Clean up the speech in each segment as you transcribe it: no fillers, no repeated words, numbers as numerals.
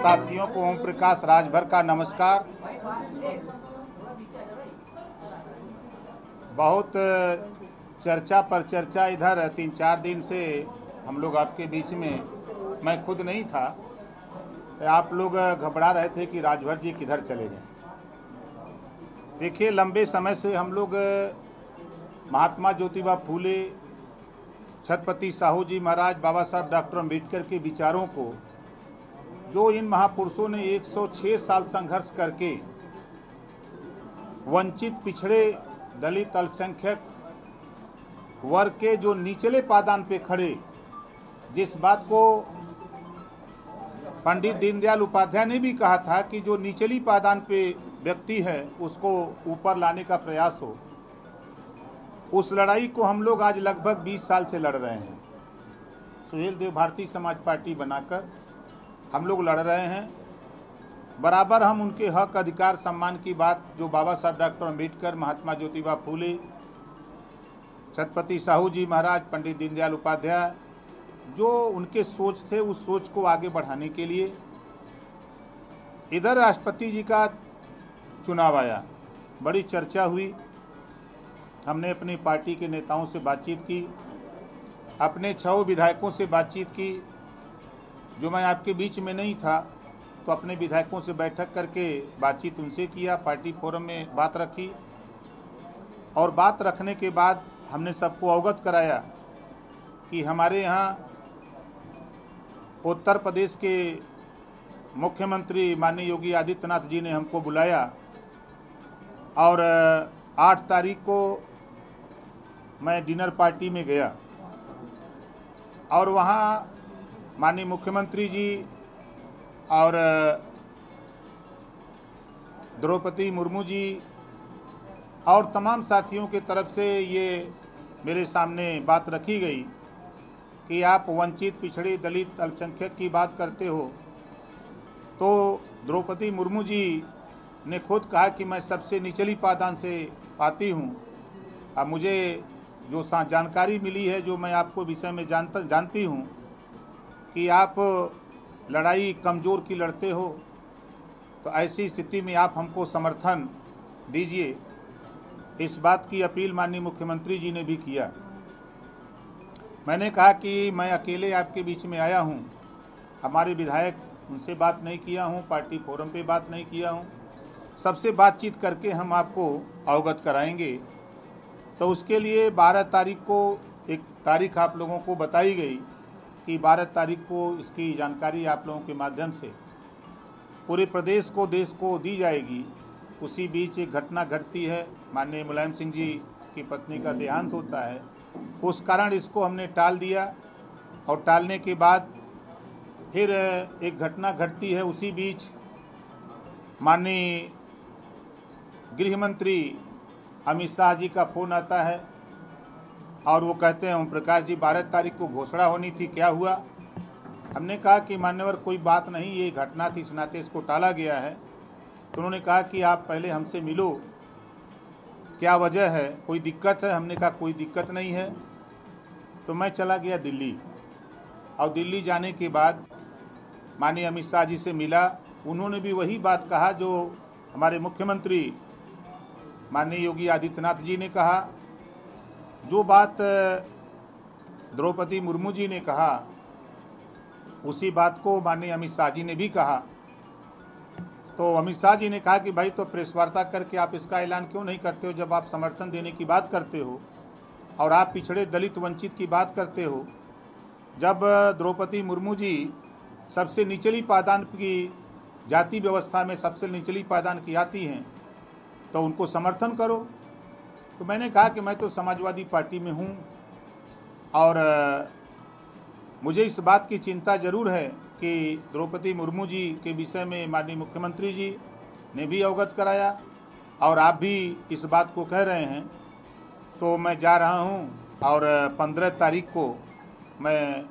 साथियों को ओम प्रकाश राजभर का नमस्कार। बहुत चर्चा पर चर्चा इधर 3-4 दिन से हम लोग आपके बीच में, मैं खुद नहीं था, आप लोग घबरा रहे थे कि राजभर जी किधर चले गए। देखिए, लंबे समय से हम लोग महात्मा ज्योतिबा फूले, छत्रपति साहू जी महाराज, बाबा साहब डॉक्टर अम्बेडकर के विचारों को, जो इन महापुरुषों ने 106 साल संघर्ष करके वंचित, पिछड़े, दलित, अल्पसंख्यक वर्ग के जो निचले पायदान पे खड़े, जिस बात को पंडित दीनदयाल उपाध्याय ने भी कहा था कि जो निचली पायदान पे व्यक्ति है उसको ऊपर लाने का प्रयास हो, उस लड़ाई को हम लोग आज लगभग 20 साल से लड़ रहे हैं। सुहेल देव भारतीय समाज पार्टी बनाकर हम लोग लड़ रहे हैं। बराबर हम उनके हक, अधिकार, सम्मान की बात, जो बाबा साहब डॉक्टर अम्बेडकर, महात्मा ज्योतिबा फूले, छत्रपति साहू जी महाराज, पंडित दीनदयाल उपाध्याय, जो उनके सोच थे, उस सोच को आगे बढ़ाने के लिए इधर राष्ट्रपति जी का चुनाव आया, बड़ी चर्चा हुई। हमने अपनी पार्टी के नेताओं से बातचीत की, अपने 6 विधायकों से बातचीत की। जो मैं आपके बीच में नहीं था तो अपने विधायकों से बैठक करके बातचीत उनसे किया, पार्टी फोरम में बात रखी, और बात रखने के बाद हमने सबको अवगत कराया कि हमारे यहाँ उत्तर प्रदेश के मुख्यमंत्री माननीय योगी आदित्यनाथ जी ने हमको बुलाया, और 8 तारीख को मैं डिनर पार्टी में गया, और वहाँ माननीय मुख्यमंत्री जी और द्रौपदी मुर्मू जी और तमाम साथियों के तरफ से ये मेरे सामने बात रखी गई कि आप वंचित, पिछड़े, दलित, अल्पसंख्यक की बात करते हो, तो द्रौपदी मुर्मू जी ने खुद कहा कि मैं सबसे निचली पायदान से आती हूँ। अब मुझे जो जानकारी मिली है, जो मैं आपको विषय में जानती हूँ कि आप लड़ाई कमज़ोर की लड़ते हो, तो ऐसी स्थिति में आप हमको समर्थन दीजिए। इस बात की अपील माननीय मुख्यमंत्री जी ने भी किया। मैंने कहा कि मैं अकेले आपके बीच में आया हूं, हमारे विधायक, उनसे बात नहीं किया हूं, पार्टी फोरम पे बात नहीं किया हूं, सबसे बातचीत करके हम आपको अवगत कराएंगे। तो उसके लिए 12 तारीख को एक तारीख आप लोगों को बताई गई कि 12 तारीख को इसकी जानकारी आप लोगों के माध्यम से पूरे प्रदेश को, देश को दी जाएगी। उसी बीच एक घटना घटती है, माननीय मुलायम सिंह जी की पत्नी का देहांत होता है, उस कारण इसको हमने टाल दिया, और टालने के बाद फिर एक घटना घटती है। उसी बीच माननीय गृह मंत्री अमित शाह जी का फ़ोन आता है, और वो कहते हैं, ओम प्रकाश जी 12 तारीख को घोषणा होनी थी, क्या हुआ? हमने कहा कि मान्यवर कोई बात नहीं, ये घटना थी, इस नाते इसको टाला गया है। तो उन्होंने कहा कि आप पहले हमसे मिलो, क्या वजह है, कोई दिक्कत है? हमने कहा कोई दिक्कत नहीं है। तो मैं चला गया दिल्ली, और दिल्ली जाने के बाद माननीय अमित शाह जी से मिला। उन्होंने भी वही बात कहा जो हमारे मुख्यमंत्री माननीय योगी आदित्यनाथ जी ने कहा, जो बात द्रौपदी मुर्मू जी ने कहा, उसी बात को माननीय अमित शाह जी ने भी कहा। तो अमित शाह जी ने कहा कि भाई, तो प्रेस वार्ता करके आप इसका ऐलान क्यों नहीं करते हो, जब आप समर्थन देने की बात करते हो और आप पिछड़े, दलित, वंचित की बात करते हो, जब द्रौपदी मुर्मू जी सबसे निचली पायदान की, जाति व्यवस्था में सबसे निचली पायदान की आती हैं, तो उनको समर्थन करो। तो मैंने कहा कि मैं तो समाजवादी पार्टी में हूँ, और मुझे इस बात की चिंता ज़रूर है कि द्रौपदी मुर्मू जी के विषय में माननीय मुख्यमंत्री जी ने भी अवगत कराया, और आप भी इस बात को कह रहे हैं। तो मैं जा रहा हूँ, और 15 तारीख को मैं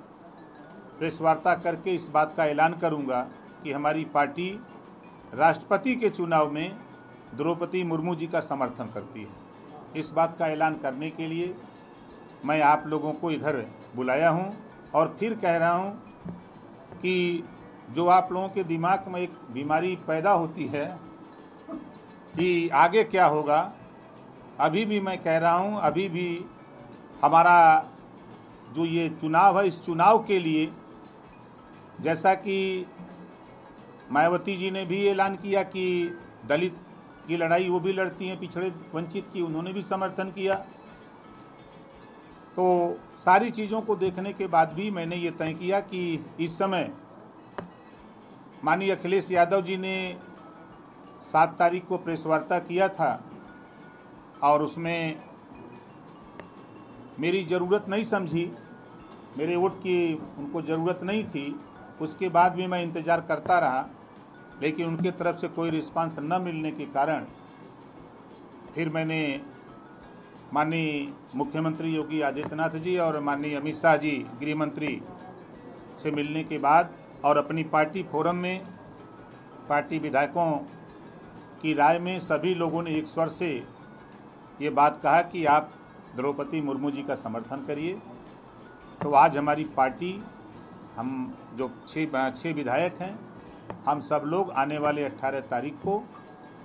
प्रेस वार्ता करके इस बात का ऐलान करूँगा कि हमारी पार्टी राष्ट्रपति के चुनाव में द्रौपदी मुर्मू जी का समर्थन करती है। इस बात का ऐलान करने के लिए मैं आप लोगों को इधर बुलाया हूं, और फिर कह रहा हूं कि जो आप लोगों के दिमाग में एक बीमारी पैदा होती है कि आगे क्या होगा, अभी भी मैं कह रहा हूं, अभी भी हमारा जो ये चुनाव है, इस चुनाव के लिए जैसा कि मायावती जी ने भी ऐलान किया कि दलित की लड़ाई वो भी लड़ती हैं, पिछड़े वंचित की, उन्होंने भी समर्थन किया। तो सारी चीज़ों को देखने के बाद भी मैंने ये तय किया कि इस समय माननीय अखिलेश यादव जी ने 7 तारीख को प्रेस वार्ता किया था और उसमें मेरी ज़रूरत नहीं समझी, मेरे वोट की उनको ज़रूरत नहीं थी। उसके बाद भी मैं इंतज़ार करता रहा, लेकिन उनके तरफ से कोई रिस्पांस न मिलने के कारण फिर मैंने माननीय मुख्यमंत्री योगी आदित्यनाथ जी और माननीय अमित शाह जी गृह मंत्री से मिलने के बाद और अपनी पार्टी फोरम में पार्टी विधायकों की राय में सभी लोगों ने एक स्वर से ये बात कहा कि आप द्रौपदी मुर्मू जी का समर्थन करिए। तो आज हमारी पार्टी, हम जो 6 विधायक हैं, हम सब लोग आने वाले 18 तारीख को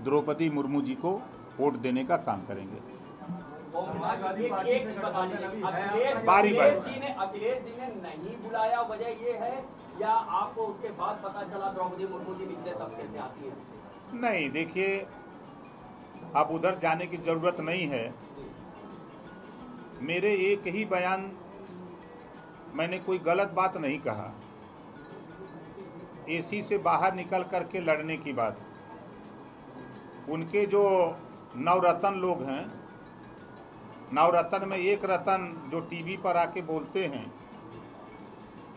द्रौपदी मुर्मू जी को वोट देने का काम करेंगे। अखिलेश जी ने नहीं बुलाया, वजह ये है या आपको उसके बाद पता चला द्रौपदी मुर्मू जी निचले तबके से आती है? नहीं, देखिए, अब उधर जाने की जरूरत नहीं है। मेरे एक ही बयान, मैंने कोई गलत बात नहीं कहा। एसी से बाहर निकल करके लड़ने की बात, उनके जो नवरत्न लोग हैं, नवरत्न में एक रतन जो टीवी पर आके बोलते हैं,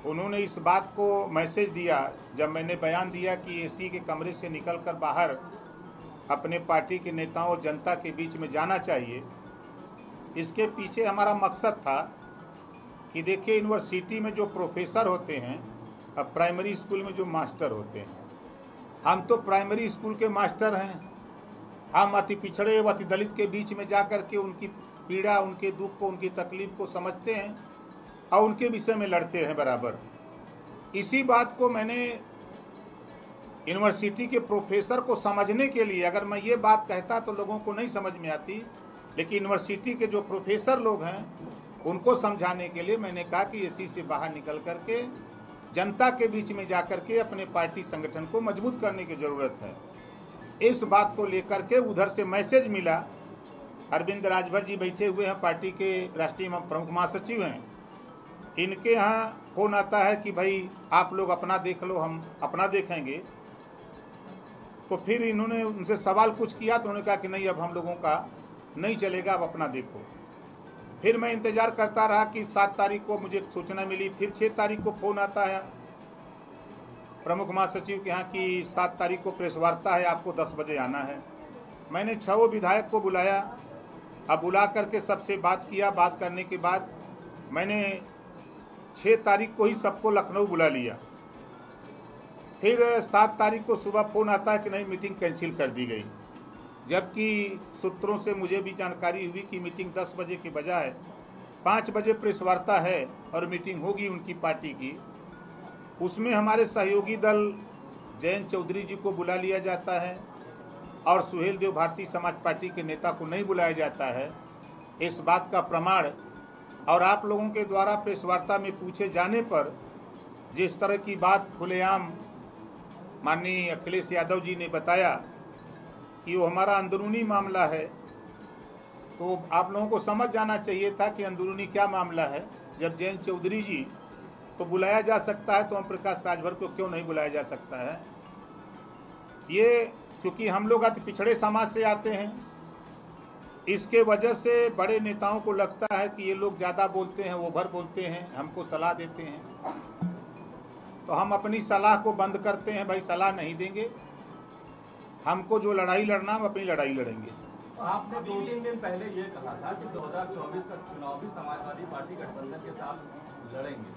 उन्होंने इस बात को मैसेज दिया जब मैंने बयान दिया कि एसी के कमरे से निकलकर बाहर अपने पार्टी के नेताओं, जनता के बीच में जाना चाहिए। इसके पीछे हमारा मकसद था कि देखिए, यूनिवर्सिटी में जो प्रोफेसर होते हैं, अब प्राइमरी स्कूल में जो मास्टर होते हैं, हम तो प्राइमरी स्कूल के मास्टर हैं। हम अति पिछड़े व अति दलित के बीच में जाकर के उनकी पीड़ा, उनके दुख को, उनकी तकलीफ को समझते हैं और उनके विषय में लड़ते हैं बराबर। इसी बात को मैंने यूनिवर्सिटी के प्रोफेसर को समझने के लिए, अगर मैं ये बात कहता तो लोगों को नहीं समझ में आती, लेकिन यूनिवर्सिटी के जो प्रोफेसर लोग हैं उनको समझाने के लिए मैंने कहा कि एसी से बाहर निकल करके जनता के बीच में जाकर के अपने पार्टी संगठन को मजबूत करने की जरूरत है। इस बात को लेकर के उधर से मैसेज मिला। अरविंद राजभर जी बैठे हुए हैं, पार्टी के राष्ट्रीय प्रमुख महासचिव हैं, इनके यहाँ फोन आता है कि भाई आप लोग अपना देख लो, हम अपना देखेंगे। तो फिर इन्होंने उनसे सवाल कुछ किया तो उन्होंने कहा कि नहीं, अब हम लोगों का नहीं चलेगा, अब अपना देखो। फिर मैं इंतजार करता रहा कि 7 तारीख को मुझे सूचना मिली। फिर 6 तारीख को फोन आता है प्रमुख महासचिव के यहाँ कि 7 तारीख को प्रेस वार्ता है, आपको 10 बजे आना है। मैंने 6 विधायक को बुलाया। अब बुला करके सबसे बात किया। बात करने के बाद मैंने 6 तारीख को ही सबको लखनऊ बुला लिया। फिर 7 तारीख को सुबह फोन आता है कि नहीं, मीटिंग कैंसिल कर दी गई, जबकि सूत्रों से मुझे भी जानकारी हुई कि मीटिंग 10 बजे के बजाय 5 बजे प्रेस वार्ता है और मीटिंग होगी उनकी पार्टी की। उसमें हमारे सहयोगी दल जयंत चौधरी जी को बुला लिया जाता है और सुहेल देव भारतीय समाज पार्टी के नेता को नहीं बुलाया जाता है। इस बात का प्रमाण और आप लोगों के द्वारा प्रेस वार्ता में पूछे जाने पर जिस तरह की बात खुलेआम माननीय अखिलेश यादव जी ने बताया कि वो हमारा अंदरूनी मामला है, तो आप लोगों को समझ जाना चाहिए था कि अंदरूनी क्या मामला है। जब जयंत चौधरी जी को बुलाया जा सकता है तो ओम प्रकाश राजभर को क्यों नहीं बुलाया जा सकता है? ये क्योंकि हम लोग अति पिछड़े समाज से आते हैं, इसके वजह से बड़े नेताओं को लगता है कि ये लोग ज़्यादा बोलते हैं, ओवर बोलते हैं, हमको सलाह देते हैं, तो हम अपनी सलाह को बंद करते हैं। भाई सलाह नहीं देंगे, हमको जो लड़ाई लड़ना, हम अपनी लड़ाई लड़ेंगे। आपने 2-3 दिन पहले ये कहा था कि 2024 का चुनाव भी समाजवादी पार्टी गठबंधन के साथ लड़ेंगे।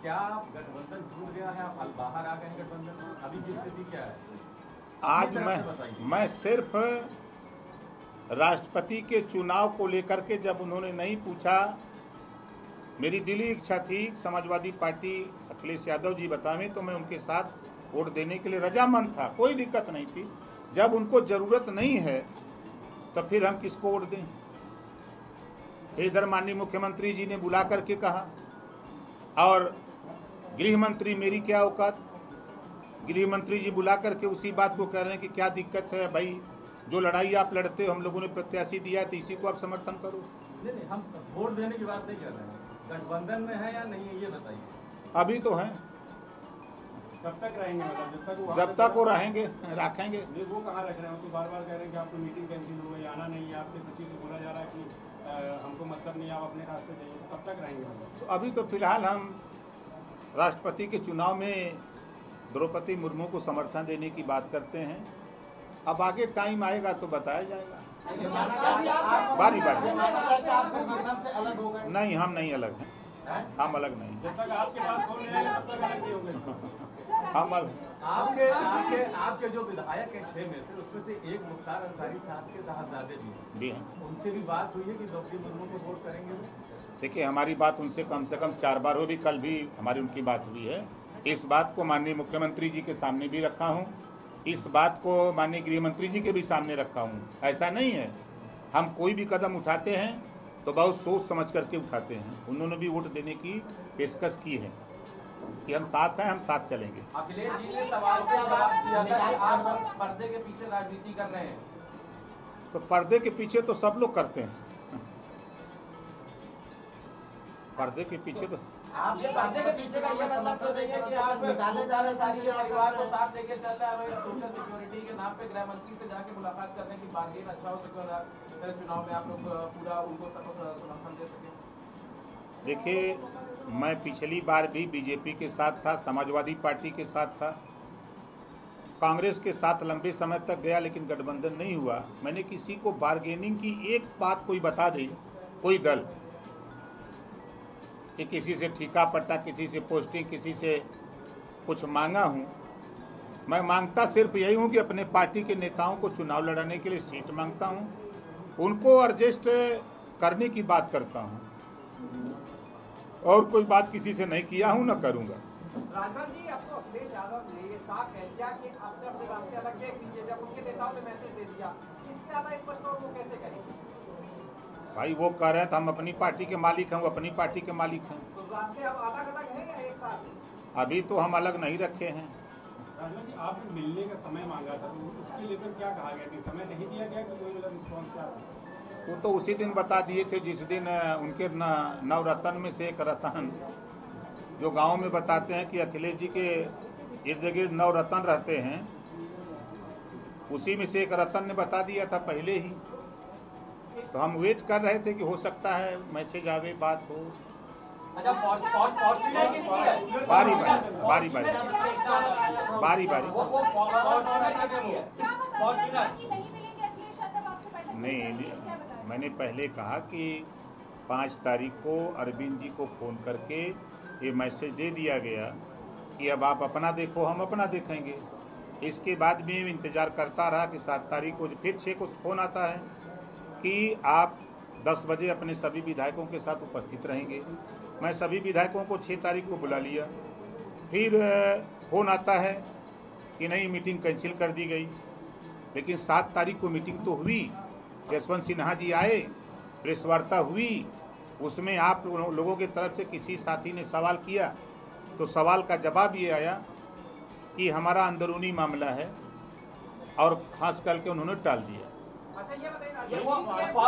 क्या गठबंधन टूट गया है, आप बाहर आ गए हैं गठबंधन, अभी की स्थिति क्या है? आज मैं सिर्फ राष्ट्रपति के चुनाव को लेकर के जब उन्होंने नहीं पूछा, मेरी दिली इच्छा थी समाजवादी पार्टी अखिलेश यादव जी बतावें तो मैं उनके साथ वोट देने के लिए रजामंद था, कोई दिक्कत नहीं थी। जब उनको जरूरत नहीं है तो फिर हम किसको वोट दें? इधर माननीय मुख्यमंत्री जी ने बुला करके कहा, और गृह मंत्री मेरी क्या औकात, गृह मंत्री जी बुला करके उसी बात को कह रहे हैं कि क्या दिक्कत है भाई, जो लड़ाई आप लड़ते हो हम लोगों ने प्रत्याशी दिया है तो इसी को आप समर्थन करो। नहीं, हम वोट देने की बात नहीं कर रहे हैं, गठबंधन में है या नहीं है ये बताइए। अभी तो हैं, कब तक रहेंगे? मतलब जब तक वो रहेंगे रखेंगे। नहीं, वो कहाँ रख रहे हैं? तो बार बार कह रहे हैं कि आपकी मीटिंग कैंसिल हो गई, आना नहीं है, आपके सचिव से बोला जा रहा है कि हमको मतलब नहीं, आप अपने रास्ते जाइए। कब तक रहेंगे? तो अभी तो फिलहाल हम राष्ट्रपति के चुनाव में द्रौपदी मुर्मू को समर्थन देने की बात करते हैं। अब आगे टाइम आएगा तो बताया जाएगा। बारी बारी नहीं, हम नहीं अलग हैं, हम अलग नहीं। जब तक आपके पास फोन नहीं आएगा तब तक अलग नहीं होंगे। हम अलग। आपके जो विधायक है 6 में से, उसमें से एक मुख्तार अंसारी साहब के साहबजादे भी हैं, उनसे भी बात हुई है कि द्रौपदी मुर्मू को वोट करेंगे? देखिए, हमारी बात उनसे कम से कम 4 बार हुई, कल भी हमारी उनकी बात हुई है। इस बात को माननीय मुख्यमंत्री जी के सामने भी रखा हूँ, इस बात को माननीय गृह मंत्री जी के भी सामने रखा हूँ। ऐसा नहीं है, हम कोई भी कदम उठाते हैं तो बहुत सोच समझ करके उठाते हैं। उन्होंने भी वोट देने की पेशकश की है कि हम साथ हैं, हम साथ चलेंगे। अखिलेश जी ने सवाल पे जवाब दिया था कि आप पर्दे के पीछे राजनीति कर रहे हैं। तो पर्दे के पीछे तो सब लोग करते हैं, पर्दे के पीछे तो आप ये पर्दे के पीछे का ये मतलब तो नहीं है कि आप मुख्तार अंसारी के परिवार को साथ लेके चल रहे हैं, सोशल सिक्योरिटी के नाम पे गृह मंत्री से जाके मुलाकात करने की बार्गेन अच्छा हो सके और चुनाव में आप लोग पूरा उनको समर्थन दे सके। देखिए, मैं पिछली बार भी बीजेपी के साथ था, समाजवादी पार्टी के साथ था, कांग्रेस के साथ लंबे समय तक गया, लेकिन गठबंधन नहीं हुआ। मैंने किसी को बार्गेनिंग की एक बात कोई बता दी, कोई दल कि किसी से ठीका पट्टा, किसी से पोस्टिंग, किसी से कुछ मांगा हूँ। मैं मांगता सिर्फ यही हूँ कि अपने पार्टी के नेताओं को चुनाव लड़ाने के लिए सीट मांगता हूँ, उनको एडजस्ट करने की बात करता हूँ, और कोई बात किसी से नहीं किया हूँ, न करूँगा। राजभर जी, आपको अखिलेश यादव ने ये साफ कह दिया कि आपने अपने रास्ते अलग किए कीजिए, जब उनके नेताओं ने मैसेज दे दिया, इससे ज्यादा स्पष्ट और वो कैसे करेंगे? भाई वो कह रहे हैं तो हम अपनी पार्टी के मालिक हैं, वो अपनी पार्टी के मालिक हैं। तो रास्ते अब अलग अलग हैं या एक साथ? अभी तो हम अलग नहीं रखे हैं। राजभर जी, आपने मिलने का समय मांगा था, तो उसके लेकर क्या कहा गया कि समय नहीं दिया गया कि कोई मतलब रिस्पॉन्स क्या था? वो तो उसी दिन बता दिए थे जिस दिन उनके नवरत्न में से एक रतन, जो गांव में बताते हैं कि अखिलेश जी के इर्द गिर्द 9 रतन रहते हैं, उसी में से एक रतन ने बता दिया था पहले ही। तो हम वेट कर रहे थे कि हो सकता है मैसेज आवे, बात हो। अच्छा, फॉर्च्यूनर किसकी है? बारी बारी बारी बारी बारी नहीं, मैंने पहले कहा कि 5 तारीख को अरविंद जी को फ़ोन करके ये मैसेज दे दिया गया कि अब आप अपना देखो, हम अपना देखेंगे। इसके बाद भी इंतज़ार करता रहा कि 7 तारीख को फिर 6 को फ़ोन आता है कि आप 10 बजे अपने सभी विधायकों के साथ उपस्थित रहेंगे। मैं सभी विधायकों को 6 तारीख को बुला लिया। फिर फ़ोन आता है कि नहीं, मीटिंग कैंसिल कर दी गई। लेकिन 7 तारीख को मीटिंग तो हुई, यशवंत सिन्हा जी आए, प्रेस वार्ता हुई, उसमें आप लोगों की तरफ से किसी साथी ने सवाल किया तो सवाल का जवाब ये आया कि हमारा अंदरूनी मामला है, और खास करके उन्होंने टाल दिया। अच्छा, ये बताइए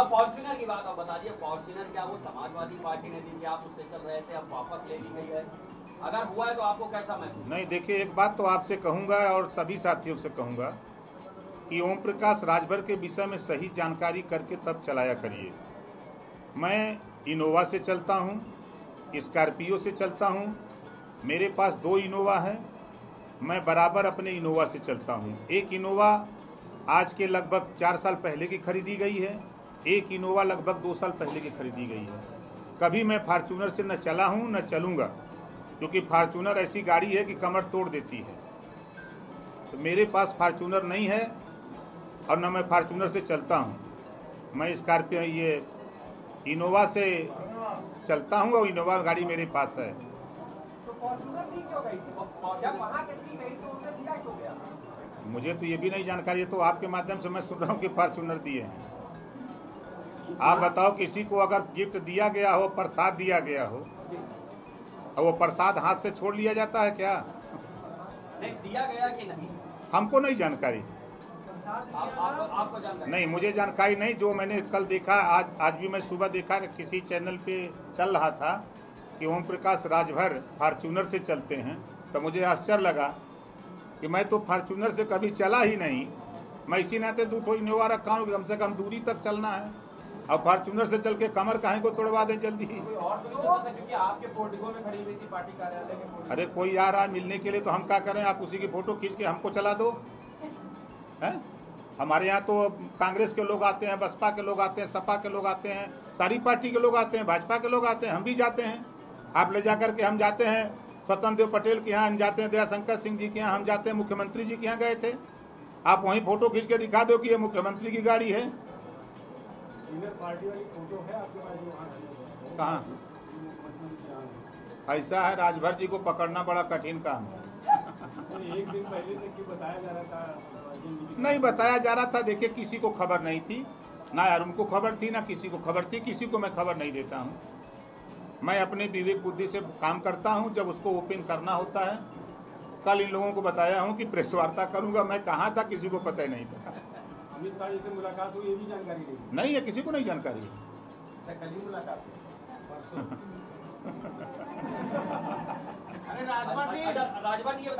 फॉर्च्यूनर की बात आप बता दिए, फॉर्च्यूनर क्या वो समाजवादी पार्टी ने दी थी, आप उससे चल रहे थे, अब वापस ले ली गई है, अगर हुआ है तो आपको कैसा महसूस? नहीं, देखिए, एक बात तो आपसे कहूँगा और सभी साथियों से कहूँगा कि ओम प्रकाश राजभर के विषय में सही जानकारी करके तब चलाया करिए। मैं इनोवा से चलता हूँ, स्कॉर्पियो से चलता हूँ, मेरे पास 2 इनोवा है, मैं बराबर अपने इनोवा से चलता हूँ। एक इनोवा आज के लगभग 4 साल पहले की खरीदी गई है, एक इनोवा लगभग 2 साल पहले की खरीदी गई है। कभी मैं फार्चूनर से न चला हूँ न चलूँगा, क्योंकि फार्चूनर ऐसी गाड़ी है कि कमर तोड़ देती है। तो मेरे पास फार्चूनर नहीं है और न मैं फार्चूनर से चलता हूँ। मैं स्कॉर्पियो, ये इनोवा से चलता हूँ और इनोवा गाड़ी मेरे पास है। तो फॉर्च्यूनर दी क्यों गई थी? जब वहाँ से दी गई तो उसे दिया क्यों गया? मुझे तो ये भी नहीं जानकारी है, तो आपके माध्यम से मैं सुन रहा हूँ कि फॉर्च्यूनर दिए हैं। आप बताओ, किसी को अगर गिफ्ट दिया गया हो, प्रसाद दिया गया हो, और वो प्रसाद हाथ से छोड़ लिया जाता है क्या? नहीं दिया गया कि नहीं, हमको नहीं जानकारी। आपको जानकारी नहीं, मुझे जानकारी नहीं। जो मैंने कल देखा, आज भी मैं सुबह देखा किसी चैनल पे चल रहा था कि ओम प्रकाश राजभर फॉर्च्यूनर से चलते हैं, तो मुझे आश्चर्य लगा कि मैं तो फॉर्च्यूनर से कभी चला ही नहीं। मैं इसी नाते दूठो इनोवा रखा हूँ, कम से कम दूरी तक चलना है, और फॉर्च्यूनर से चल के कमर काहे को तोड़वा दें जल्दी ही। कोई और तो नहीं चलता था, क्योंकि आपके पोर्टिको में खड़ी हुई थी पार्टी कार्यालय के पोर्टिको। अरे कोई आ रहा है मिलने के लिए, तो हम क्या करें? आप उसी की फोटो खींच के हमको चला दो, हैं? हमारे यहाँ तो कांग्रेस के लोग आते हैं, बसपा के लोग आते हैं, सपा के लोग आते हैं, सारी पार्टी के लोग आते हैं, भाजपा के लोग आते हैं, हम भी जाते हैं। आप ले जा करके हम जाते हैं स्वतंत्र देव पटेल के यहाँ, हम जाते हैं दयाशंकर सिंह जी के यहाँ, हम जाते हैं मुख्यमंत्री जी के यहाँ गए थे। आप वहीं फोटो खींच के दिखा दो कि ये मुख्यमंत्री की गाड़ी है। पार्टी वाली फोटो है आपके पास जो वहाँ है? कहाँ? ऐसा है, राजभर जी को पकड़ना बड़ा कठिन काम है। एक दिन पहले से क्यों बताया जा रहा था? नहीं बताया जा रहा था। देखिए, किसी को खबर नहीं थी ना, यार उनको खबर थी ना किसी को खबर थी। किसी को मैं खबर नहीं देता हूँ। मैं अपने विवेक बुद्धि से काम करता हूँ। जब उसको ओपन करना होता है, कल इन लोगों को बताया हूँ कि प्रेस वार्ता करूँगा। मैं कहाँ था किसी को पता ही नहीं था। अमित शाह जी से मुलाकात हुई, ये भी जानकारी नहीं है, किसी को नहीं जानकारी है। अच्छा, कल ही मुलाकात परसों। अरे राजभर जी, राजभर जी ये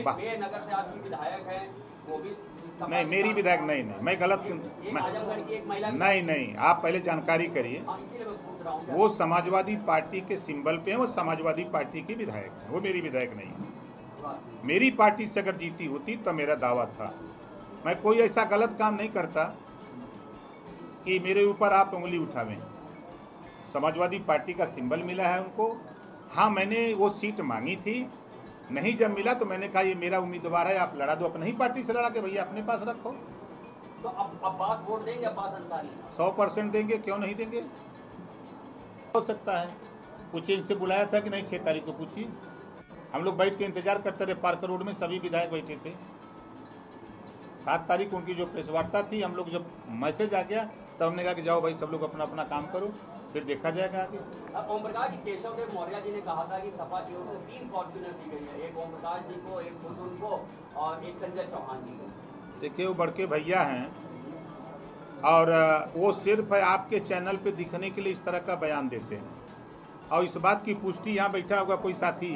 बताइए, नगर से आपकी विधायक है, वो भी नहीं, मेरी विधायक नहीं, मैं गलत आजमगढ़ की एक महिला नहीं, आप पहले जानकारी करिए। इसीलिए मैं पूछ रहा हूँ। वो समाजवादी पार्टी के सिंबल पे है, वो समाजवादी पार्टी की विधायक है, वो मेरी विधायक नहीं है। मेरी पार्टी से अगर जीती होती तो मेरा दावा था। मैं कोई ऐसा गलत काम नहीं करता कि मेरे ऊपर आप उंगली उठावें। समाजवादी पार्टी का सिंबल मिला है उनको। हाँ, मैंने वो सीट मांगी थी, नहीं जब मिला तो मैंने कहा ये मेरा उम्मीदवार है, आप लड़ा दो। अपने ही पार्टी से लड़ा के भैया अपने पास रखो। तो अब अब्बास वोट देंगे, अब्बास अंसारी 100% देंगे, क्यों नहीं देंगे? हो सकता है। पूछिए, इनसे बुलाया था कि नहीं? 6 तारीख को पूछिए। हम लोग बैठ के इंतजार करते रहे, पार्क रोड में सभी विधायक बैठे थे। 7 तारीख उनकी जो प्रेस वार्ता थी, हम लोग जब मैसेज आ गया तब हमने कहा कि जाओ भाई सब लोग अपना अपना काम करो, फिर देखा जाएगा आगे। अब ओम प्रकाश जी, केशव देव मौर्य जी ने कहा था कि सपा की ओर से 3 फॉर्च्यूनर दी गई है, एक ओम प्रकाश जी को, एक खुद उनको और एक संजय चौहान जी को। देखिए, वो बड़के भैया हैं और वो सिर्फ आपके चैनल पे दिखने के लिए इस तरह का बयान देते हैं। और इस बात की पुष्टि यहाँ बैठा होगा कोई साथी।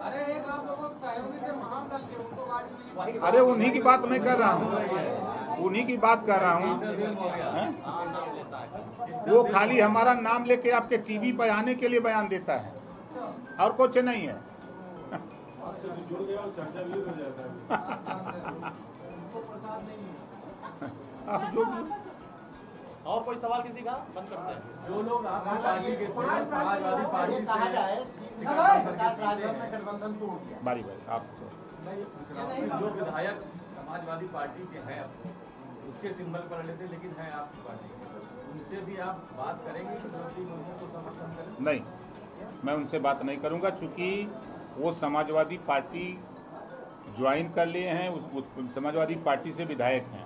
अरे एक आप लोगों को सहयोगी थे महामंडल के, उनको गाड़ी मिली। अरे उन्हीं की बात मैं कर रहा हूँ, उन्हीं की बात कर रहा हूँ। वो खाली हमारा नाम लेके आपके टीवी पर आने के लिए बयान देता है और कुछ नहीं है। जुड़ गया और चर्चा भी हो जाता है। आप जो और कोई सवाल किसी का? बंद करते हैं। जो लोग आपकी पार्टी के थे, समाजवादी पार्टी से गठबंधन तोड़ दिया। बारी आप मैं ये पूछ रहा हूँ कि जो विधायक समाजवादी पार्टी के हैं, उसके सिंबल पर लड़े थे लेकिन है आपकी पार्टी के, उनसे भी आप बात करेंगे कि द्रौपदी मुर्मू को समर्थन करें? नहीं, मैं उनसे बात नहीं करूंगा, चूंकि वो समाजवादी पार्टी ज्वाइन कर लिए हैं, उस समाजवादी पार्टी से विधायक हैं।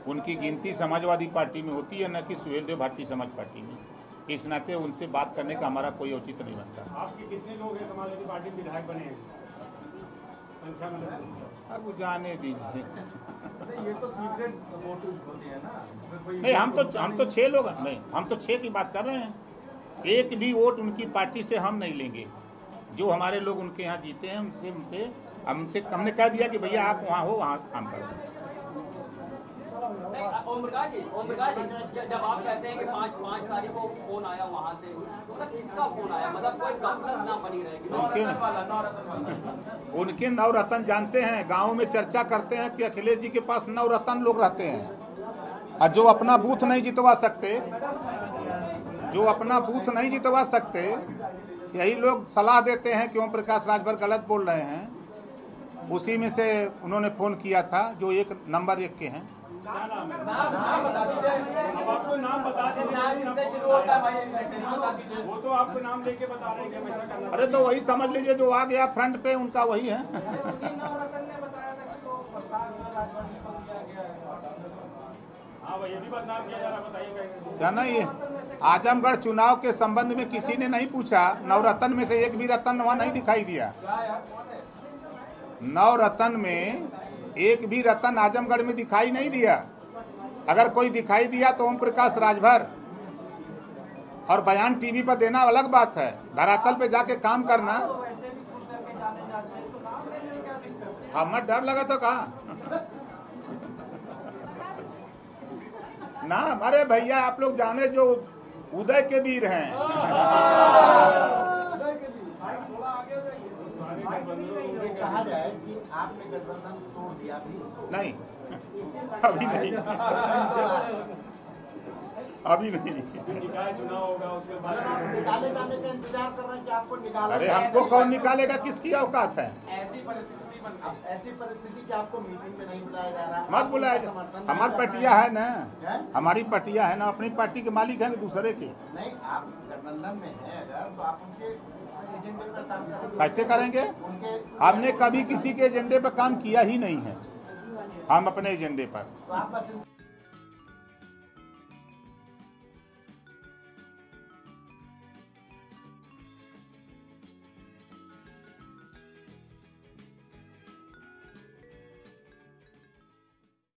उनकी गिनती समाजवादी पार्टी में होती है, न कि सुहेल देव भारतीय समाज पार्टी में। इस नाते उनसे बात करने का हमारा कोई औचित्य नहीं बनता। आपके कितने लोग हैं समाजवादी पार्टी में विधायक बने हैं संख्या में? अब वो जाने दीजिए। ये तो सीक्रेट वोट होती है ना, नहीं, हम तो 6 लोग नहीं, हम तो 6 की बात कर रहे हैं। एक भी वोट उनकी पार्टी से हम नहीं लेंगे। जो हमारे लोग उनके यहाँ जीते हैं हमसे हमने कह दिया कि भैया आप वहाँ हो, वहाँ काम करो। ओम प्रकाश जी, जब आप कहते हैं कि 5 तारीख को फोन आया वहाँ से, तो मतलब किसका फोन आया? मतलब कोई गपशप ना बनी रहेगी। उनके नवरत्न जानते हैं, गाँव में चर्चा करते हैं कि अखिलेश जी के पास नवरत्न लोग रहते हैं, और जो अपना बूथ नहीं जितवा सकते, यही लोग सलाह देते हैं कि ओम प्रकाश राजभर गलत बोल रहे हैं। उसी में से उन्होंने फ़ोन किया था, जो नंबर 1 के हैं। क्या नाम है? नाम बता दीजिए। अब आपको नाम बता दीजिए। नाम इससे शुरू होता है भाई, एक मिनट बता दीजिए। वो तो आपको नाम लेके बता रहे हैं कि हमेशा करना। अरे तो वही समझ लीजिए जो आ गया फ्रंट पे उनका वही है। नवरत्न ने बताया था कि तो प्रस्ताव जो है राजभवन को दिया गया है। हाँ भाई, ये भी बदनाम किया जा रहा है, बताइए कैसे? क्या नहीं है, आजमगढ़ चुनाव के संबंध में किसी ने नहीं पूछा। नवरत्न में से एक भी रत्न वहाँ नहीं दिखाई दिया। क्या यार, कौन है? नवरत्न में एक भी रत्न आजमगढ़ में दिखाई नहीं दिया। अगर कोई दिखाई दिया तो ओम प्रकाश राजभर, और बयान टीवी पर देना अलग बात है, धरातल पे जाके काम करना। वैसे भी खुद करके जाने जाते हैं तो नाम लेने में क्या दिक्कत है? हमें डर लगा तो कहा ना। अरे भैया आप लोग जाने जो उदय के वीर हैं। कहा जाए कि आपने गठबंधन तोड़ दिया भी नहीं, अभी नहीं, अभी नहीं। निकाय चुनाव होगा उसके बाद निकाले जाने का इंतजार कर रहे हैं कि आपको निकाला अरे हमको कौन निकालेगा, किसकी औकात है? ऐसी परिस्थिति बन गई। ऐसी परिस्थिति कि आपको मीटिंग में नहीं बुलाया जा रहा। मत बुलाया। हमारी पटिया है ना, हमारी पटिया है ना, अपनी पार्टी के मालिक हैं कि दूसरे के? नहीं, आप गठबंधन में हैं अगर तो आप उनके एजेंडे पर काम करेंगे। कैसे करेंगे? उनके हमने कभी किसी के एजेंडे पर काम किया ही नहीं है। हम अपने एजेंडे पर तो आप बस